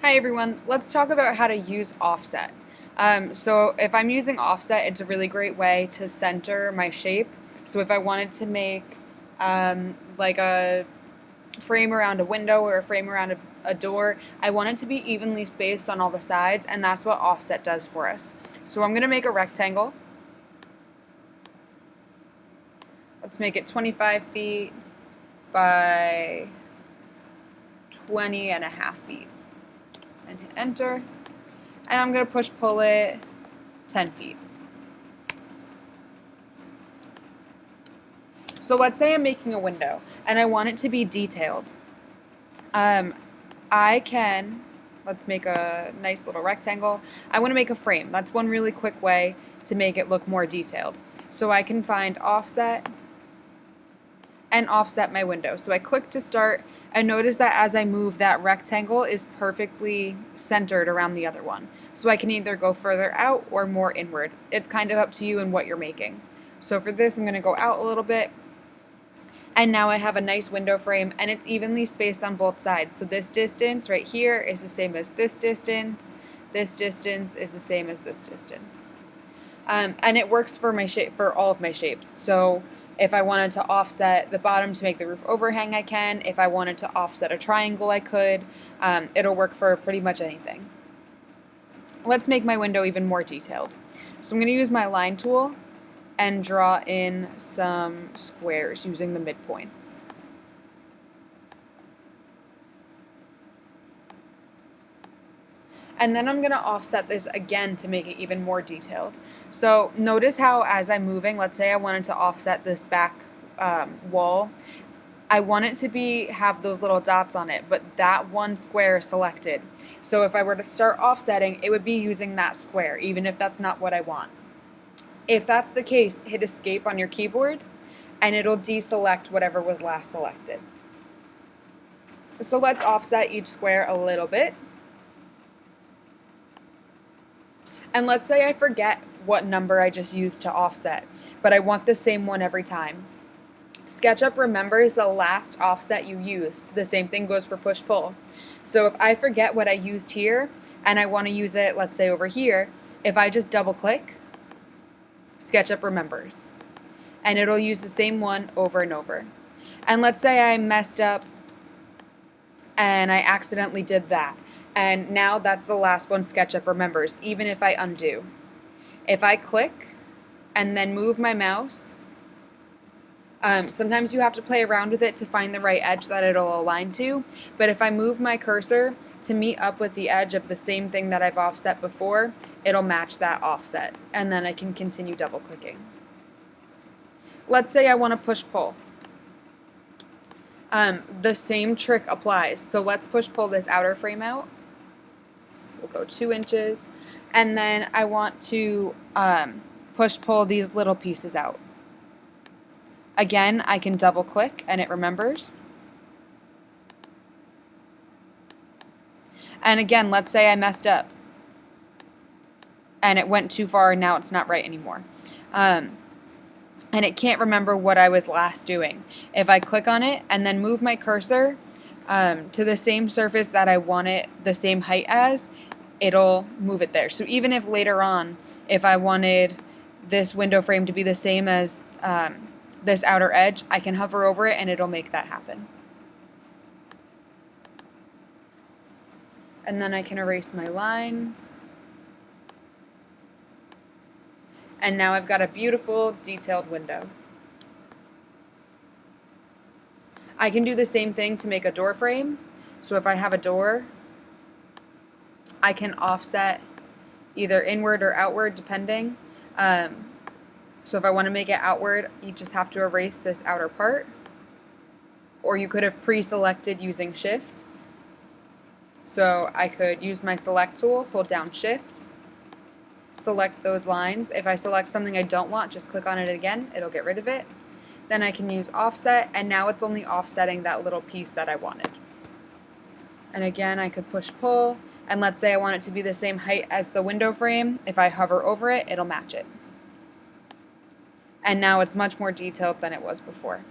Hi everyone, let's talk about how to use offset. So if I'm using offset, it's a really great way to center my shape. So if I wanted to make like a frame around a window or a frame around a door, I want it to be evenly spaced on all the sides, and that's what offset does for us. So I'm going to make a rectangle. Let's make it 25 feet by 20 and a half feet. And hit enter. And I'm going to push pull it 10 feet. So let's say I'm making a window and I want it to be detailed. I can, let's make a nice little rectangle. I want to make a frame. That's one really quick way to make it look more detailed. So I can find offset and offset my window. So I click to start and notice that as I move, that rectangle is perfectly centered around the other one. So I can either go further out or more inward. It's kind of up to you and what you're making. So for this, I'm going to go out a little bit. And now I have a nice window frame, and it's evenly spaced on both sides. So this distance right here is the same as this distance. This distance is the same as this distance. And it works for my shape, for all of my shapes. So if I wanted to offset the bottom to make the roof overhang, I can. If I wanted to offset a triangle, I could. It'll work for pretty much anything. Let's make my window even more detailed. So I'm going to use my line tool and draw in some squares using the midpoints. And then I'm going to offset this again to make it even more detailed. So notice how as I'm moving, let's say I wanted to offset this back wall, I want it to have those little dots on it, but that one square is selected. So if I were to start offsetting, it would be using that square, even if that's not what I want. If that's the case, hit escape on your keyboard and it'll deselect whatever was last selected. So let's offset each square a little bit. And let's say I forget what number I just used to offset, but I want the same one every time. SketchUp remembers the last offset you used. The same thing goes for push-pull. So if I forget what I used here and I want to use it, let's say over here, if I just double click, SketchUp remembers, and it'll use the same one over and over. And let's say I messed up and I accidentally did that, and now that's the last one SketchUp remembers, even if I undo. If I click and then move my mouse, sometimes you have to play around with it to find the right edge that it'll align to, but if I move my cursor to meet up with the edge of the same thing that I've offset before, it'll match that offset, and then I can continue double clicking. Let's say I want to push pull. The same trick applies. So let's push pull this outer frame out. We'll go 2 inches, and then I want to push pull these little pieces out. Again, I can double click and it remembers. And again, let's say I messed up and it went too far and now it's not right anymore. And it can't remember what I was last doing. If I click on it and then move my cursor to the same surface that I want it the same height as, it'll move it there. So even if later on, if I wanted this window frame to be the same as this outer edge, I can hover over it and it'll make that happen. And then I can erase my lines. And now I've got a beautiful detailed window. I can do the same thing to make a door frame. So if I have a door, I can offset either inward or outward depending. So if I want to make it outward, you just have to erase this outer part. Or you could have pre-selected using Shift. So I could use my select tool, hold down Shift, select those lines. If I select something I don't want, just click on it again, it'll get rid of it. Then I can use offset, and now it's only offsetting that little piece that I wanted. And again, I could push pull, and let's say I want it to be the same height as the window frame. If I hover over it, it'll match it. And now it's much more detailed than it was before.